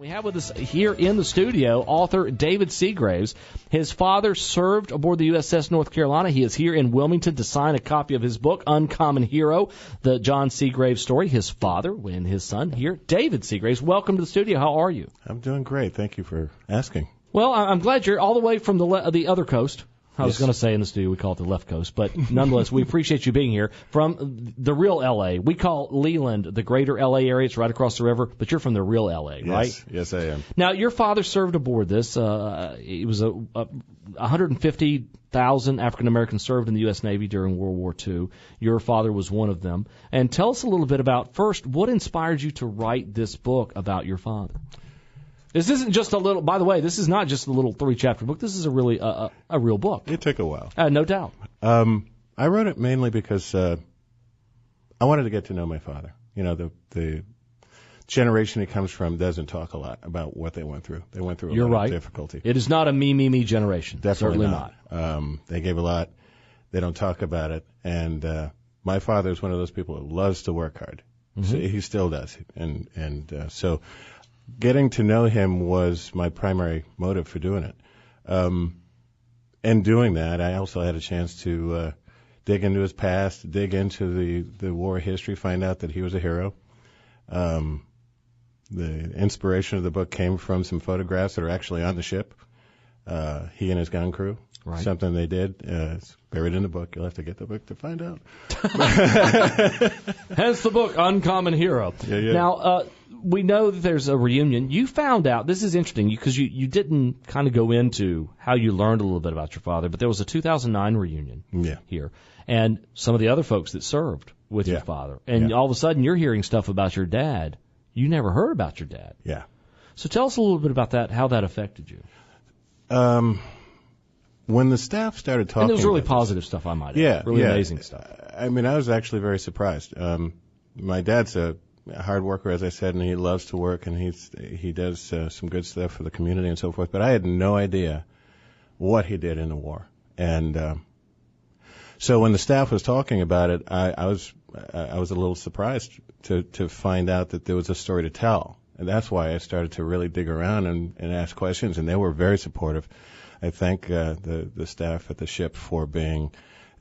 We have with us here in the studio author David Seagraves. His father served aboard the USS North Carolina. He is here in Wilmington to sign a copy of his book, Uncommon Hero, the John Seagraves story. His father and his son here, David Seagraves. Welcome to the studio. How are you? I'm doing great. Thank you for asking. Well, I'm glad you're all the way from the other coast. I was going to say in the studio we call it the left coast, but nonetheless, we appreciate you being here from the real L.A. We call Leland the greater L.A. area. It's right across the river, but you're from the real L.A., right? Yes, I am. Now, your father served aboard this. It was 150,000 African Americans served in the U.S. Navy during World War II. Your father was one of them. And tell us a little bit about, first, what inspired you to write this book about your father? This isn't just a little, by the way, this is not just a little 3-chapter book. This is a really a real book. It took a while. No doubt. I wrote it mainly because I wanted to get to know my father. You know, the generation he comes from doesn't talk a lot about what they went through. They went through a lot of difficulty. It is not a me generation. Definitely Certainly not. They gave a lot. They don't talk about it. And my father is one of those people who loves to work hard. Mm-hmm. So he still does. So getting to know him was my primary motive for doing it. And doing that, I also had a chance to dig into his past, dig into the war history, find out that he was a hero. The inspiration of the book came from some photographs that are actually on the ship. He and his gun crew. Right. Something they did. It's buried in the book. You'll have to get the book to find out. Hence the book, Uncommon Hero. Yeah. Now, we know that there's a reunion. You found out, this is interesting, because you didn't kind of go into how you learned a little bit about your father, but there was a 2009 reunion here, and some of the other folks that served with your father. And all of a sudden, you're hearing stuff about your dad. You never heard about your dad. Yeah. So tell us a little bit about that, how that affected you. When the staff started talking, and it was really positive stuff, I might add. Really amazing stuff. I mean, I was actually very surprised. My dad's a hard worker, as I said, and he loves to work, and he does some good stuff for the community and so forth. But I had no idea what he did in the war, and so when the staff was talking about it, I was a little surprised to find out that there was a story to tell, and that's why I started to really dig around and ask questions, and they were very supportive. I thank the staff at the ship for being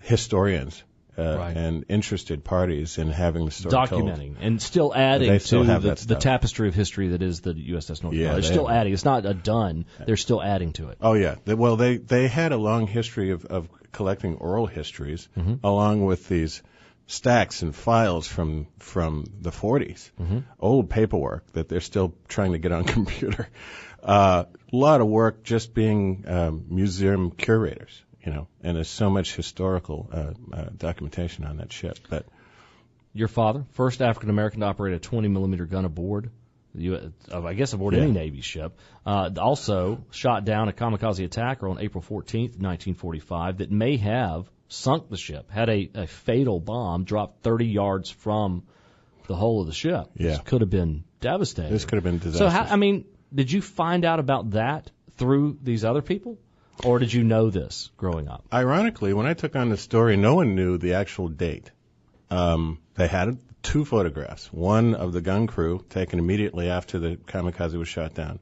historians and interested parties in having the story documenting told. And still adding still to the tapestry of history that is the USS North Carolina. They're still adding. It's not done. They're still adding to it. Oh, yeah. They had a long history of collecting oral histories along with these stacks and files from the 40s, old paperwork that they're still trying to get on computer. A lot of work just being museum curators, and there's so much historical documentation on that ship. But your father, first African American to operate a 20-millimeter gun aboard, aboard any Navy ship, also shot down a kamikaze attacker on April 14th, 1945, that may have sunk the ship, had a fatal bomb dropped 30 yards from the hull of the ship. Yeah. This could have been devastating. This could have been disastrous. So, did you find out about that through these other people, or did you know this growing up? Ironically, when I took on the story, no one knew the actual date. They had 2 photographs, one of the gun crew taken immediately after the kamikaze was shot down,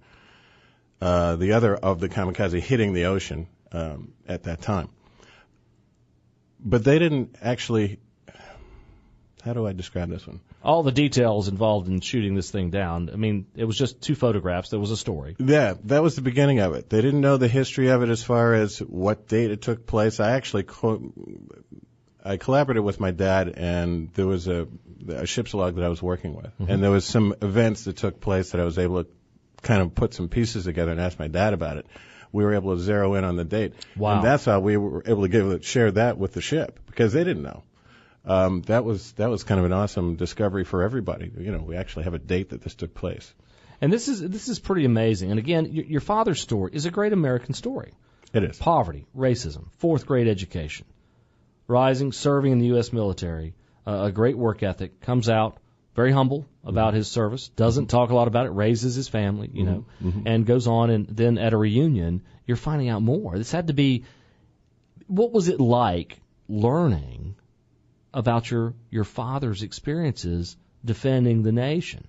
the other of the kamikaze hitting the ocean at that time. But they didn't actually... How do I describe this one? All the details involved in shooting this thing down. It was just 2 photographs. There was a story. Yeah, that was the beginning of it. They didn't know the history of it as far as what date it took place. I actually I collaborated with my dad, and there was a ship's log that I was working with. And there was some events that took place that I was able to kind of put some pieces together and ask my dad about it. We were able to zero in on the date. Wow. And that's how we were able to share that with the ship, because they didn't know. That was kind of an awesome discovery for everybody. We actually have a date that this took place. And this is pretty amazing. And again, your father's story is a great American story. It is. Poverty, racism, 4th grade education, rising, serving in the U.S. military, a great work ethic, comes out very humble about his service, doesn't talk a lot about it, raises his family, and goes on. And then at a reunion, you're finding out more. This had to be, what was it like learning about your father's experiences defending the nation?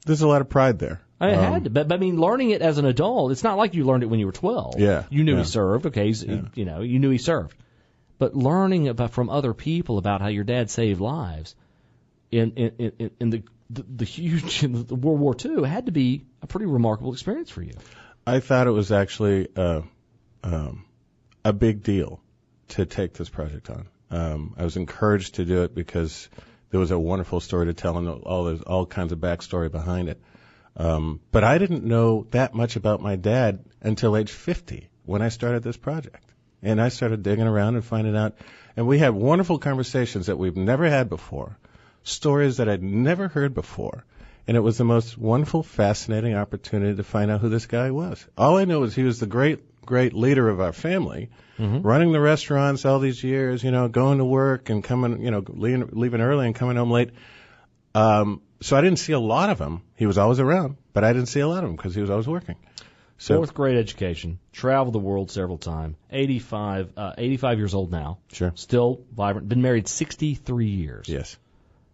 There's a lot of pride there. It had to, but I mean, learning it as an adult, it's not like you learned it when you were 12. Yeah. You knew he served, okay, you know, you knew he served. But learning from other people about how your dad saved lives in the huge in the World War II had to be a pretty remarkable experience for you. I thought it was actually a big deal to take this project on. I was encouraged to do it because there was a wonderful story to tell and all kinds of backstory behind it. But I didn't know that much about my dad until age 50 when I started this project. And I started digging around and finding out. And we had wonderful conversations that we've never had before, stories that I'd never heard before. And it was the most wonderful, fascinating opportunity to find out who this guy was. All I know is he was the great leader of our family, running the restaurants all these years, you know, going to work and coming, you know, leaving early and coming home late. So I didn't see a lot of him. He was always around, but I didn't see a lot of him because he was always working. So, fourth grade education, traveled the world several times, 85 years old now. Sure. Still vibrant, been married 63 years. Yes.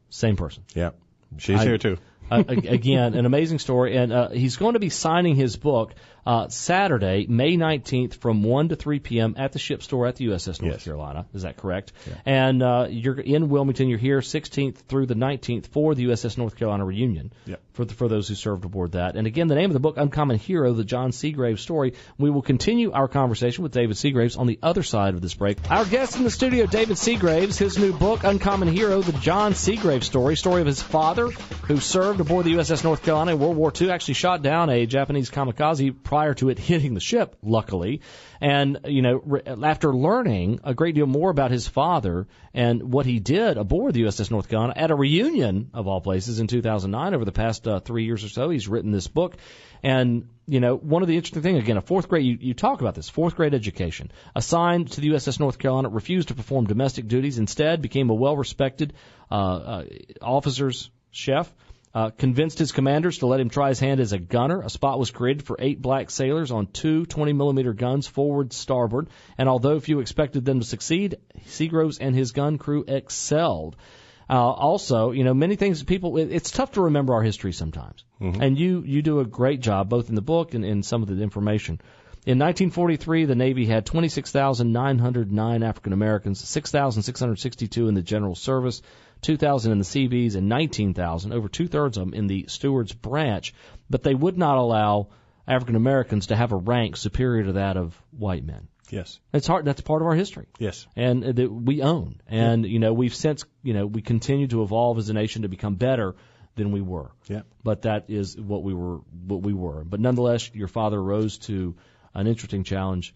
Same person. Yeah. She's here too. Again, an amazing story. And he's going to be signing his book Saturday, May 19th from 1 to 3 p.m. at the ship store at the USS North Carolina. Is that correct? Yeah. And you're in Wilmington. You're here 16th through the 19th for the USS North Carolina reunion for those who served aboard that. And again, the name of the book, Uncommon Hero, the John Seagraves story. We will continue our conversation with David Seagraves on the other side of this break. Our guest in the studio, David Seagraves, his new book, Uncommon Hero, the John Seagraves story of his father who served aboard the USS North Carolina in World War II, actually shot down a Japanese kamikaze prior to it hitting the ship, luckily. And, you know, after learning a great deal more about his father and what he did aboard the USS North Carolina at a reunion, of all places, in 2009, over the past 3 years or so, he's written this book. And, you know, one of the interesting things, again, a fourth grade, you talk about this, fourth grade education. Assigned to the USS North Carolina, refused to perform domestic duties, instead became a well-respected officer's chef. Convinced his commanders to let him try his hand as a gunner. A spot was created for 8 black sailors on 2 20-millimeter guns, forward, starboard. And although few expected them to succeed, Seagraves and his gun crew excelled. Also, you know, many things it's tough to remember our history sometimes. And you do a great job, both in the book and in some of the information. In 1943, the Navy had 26,909 African Americans, 6,662 in the general service, 2,000 in the Seabees, and 19,000, over two-thirds of them, in the steward's branch. But they would not allow African Americans to have a rank superior to that of white men. Yes. It's hard. That's part of our history. Yes. And that we own. And, you know, we've since, you know, we continue to evolve as a nation to become better than we were. Yeah. But that is what we were. But nonetheless, your father rose to an interesting challenge,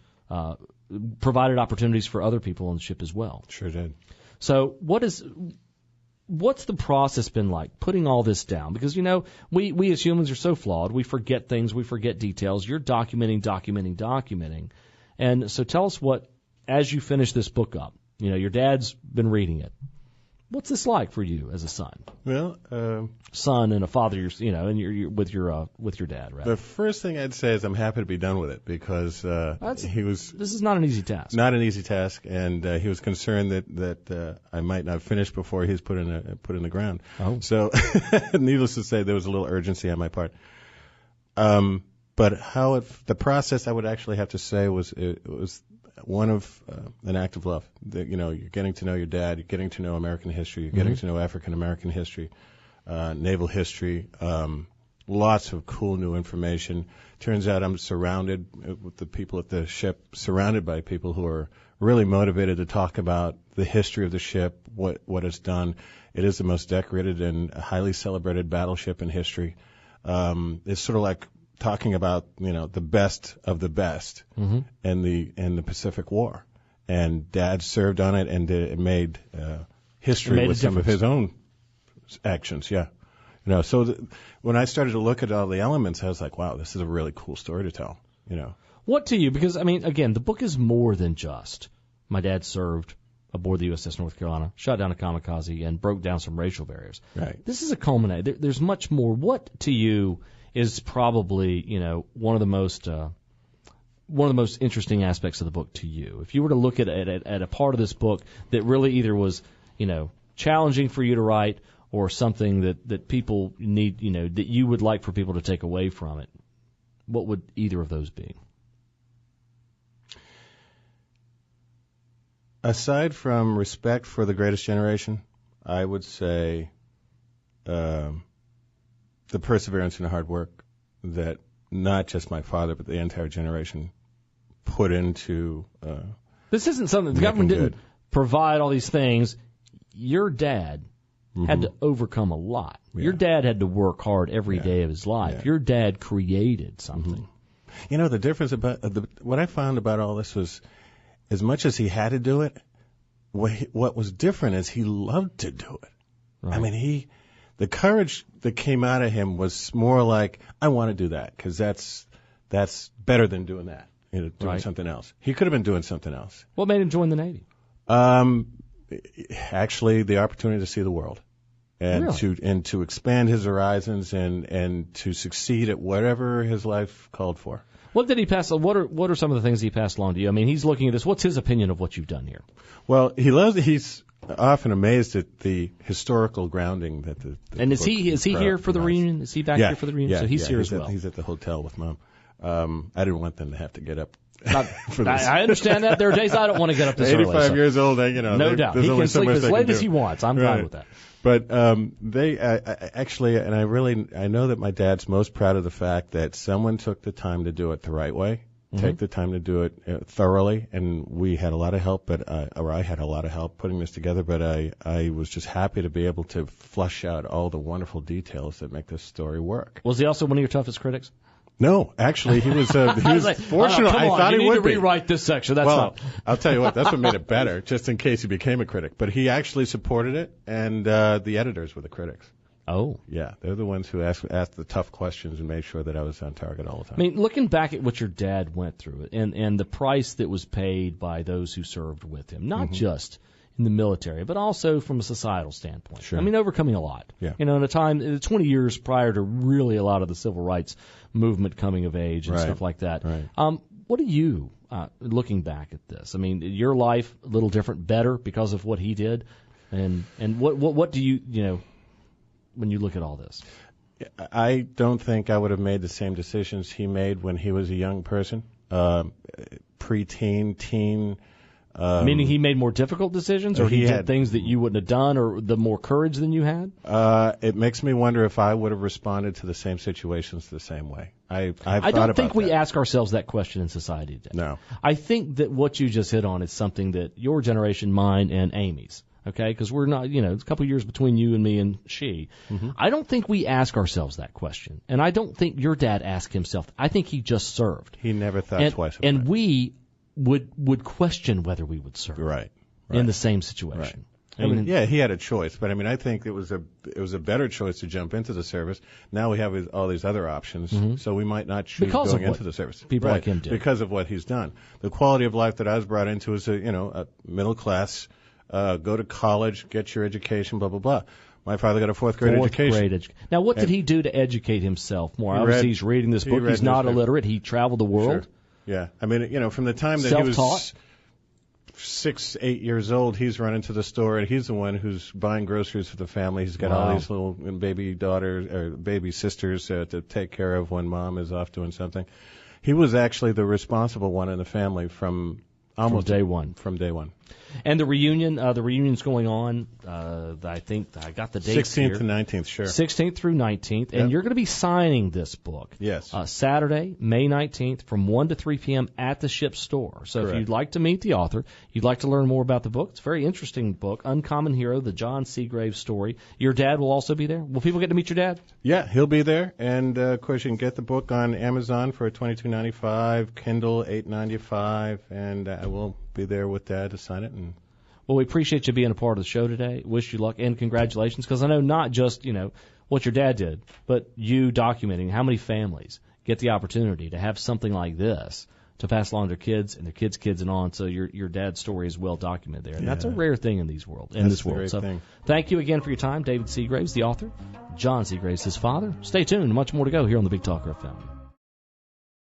provided opportunities for other people on the ship as well. Sure did. So what's the process been like, putting all this down? Because, you know, we as humans are so flawed. We forget things. We forget details. You're documenting. And so tell us as you finish this book up, you know, your dad's been reading it. What's this like for you as a son? Well, son and a father, you know, and you're with your dad, right? The first thing I'd say is I'm happy to be done with it because this is not an easy task. Not an easy task, and he was concerned that I might not finish before he's put in the ground. Oh. So, needless to say, there was a little urgency on my part. But the process, I would actually have to say, was one of an act of love. You know, you're getting to know your dad, you're getting to know American history, you're getting to know African American history, naval history, lots of cool new information. Turns out I'm surrounded with the people at the ship, surrounded by people who are really motivated to talk about the history of the ship, what it's done. It is the most decorated and highly celebrated battleship in history. It's sort of like talking about, you know, the best of the best in the Pacific War, and Dad served on it, and it made history with some of his own actions. Yeah, you know. So when I started to look at all the elements, I was like, wow, this is a really cool story to tell. You know, what to you? Because I mean, again, the book is more than just my dad served aboard the USS North Carolina, shot down a kamikaze, and broke down some racial barriers. Right. This is a culmination. There's much more. What to you is probably, you know, one of the most interesting aspects of the book to you? If you were to look at a part of this book that really either was, you know, challenging for you to write or something that people need, that you would like for people to take away from it, what would either of those be? Aside from respect for the greatest generation, I would say the perseverance and hard work that not just my father, but the entire generation put into. This isn't something the government didn't provide all these things. Your dad had to overcome a lot. Yeah. Your dad had to work hard every day of his life. Yeah. Your dad created something. The difference about what I found about all this was, as much as he had to do it, what was different is he loved to do it. Right. I mean, the courage that came out of him was more like, I want to do that because that's better than doing that, doing something else. He could have been doing something else. What made him join the Navy? Actually, the opportunity to see the world and to expand his horizons and to succeed at whatever his life called for. What did he pass? What are some of the things he passed along to you? I mean, he's looking at this. What's his opinion of what you've done here? Well, he's often amazed at the historical grounding that the and is he here for the reunion? Is he back here for the reunion? So he's here as well. He's at the hotel with Mom. I didn't want them to have to get up. For this. I understand that. There are days I don't want to get up this 85 early. 85 years old, no doubt. He can sleep as late as he wants. I'm fine with that. But they actually, and I know that my dad's most proud of the fact that someone took the time to do it the right way, take the time to do it thoroughly, and we had a lot of help, I had a lot of help putting this together, but I was just happy to be able to flush out all the wonderful details that make this story work. Was he also one of your toughest critics? No, actually, he was like, fortunate. I thought he would be. You need to rewrite this section. That's well, I'll tell you what, that's what made it better, just in case he became a critic. But he actually supported it, and the editors were the critics. Oh. Yeah, they're the ones who asked the tough questions and made sure that I was on target all the time. I mean, looking back at what your dad went through and the price that was paid by those who served with him, not just in the military, but also from a societal standpoint. Sure. I mean, overcoming a lot. Yeah. In a time, 20 years prior to really a lot of the civil rights movement coming of age and stuff like that. Right. What do you, looking back at this? I mean, your life a little different, better because of what he did, and what do you when you look at all this? I don't think I would have made the same decisions he made when he was a young person, preteen, teen. Meaning he made more difficult decisions, or he did things that you wouldn't have done, or the more courage than you had? It makes me wonder if I would have responded to the same situations the same way. I don't think we ask ourselves that question in society today. No. I think that what you just hit on is something that your generation, mine, and Amy's, okay, because we're not, it's a couple of years between you and me and she. I don't think we ask ourselves that question, and I don't think your dad asked himself. I think he just served. He never thought twice about it. And we would question whether we would serve in the same situation. Right. I mean, he had a choice, but I mean, I think it was a better choice to jump into the service. Now we have all these other options, so we might not choose going into the service. People like him did. Because of what he's done. The quality of life that I was brought into is a middle class, go to college, get your education, blah blah blah. My father got a fourth grade education. Now, what did he do to educate himself more? Obviously, he's reading this book. He's not illiterate. He traveled the world. Sure. Yeah, I mean, from the time that he was 6, 8 years old, he's running to the store, and he's the one who's buying groceries for the family. He's got all these little baby daughters or baby sisters to take care of when mom is off doing something. He was actually the responsible one in the family from day one. From day one. And the reunion's going on. I think I got the dates 16th to 19th, sure. 16th through 19th, and you're going to be signing this book. Yes. Saturday, May 19th, from 1 to 3 p.m. at the Ship Store. So Correct. If you'd like to meet the author, you'd like to learn more about the book, it's a very interesting book, Uncommon Hero, the John Seagraves story. Your dad will also be there. Will people get to meet your dad? Yeah, he'll be there, and of course you can get the book on Amazon for $22.95, Kindle $8.95, and I will be there with Dad to sign it. And well, we appreciate you being a part of the show today. Wish you luck and congratulations, because I know not just what your dad did, but you documenting how many families get the opportunity to have something like this to pass along to their kids and their kids' kids and on. So your dad's story is well documented there, and that's a rare thing in this world. So thank you again for your time, David Seagraves, the author, John Seagraves, his father. Stay tuned, much more to go here on the Big Talker FM.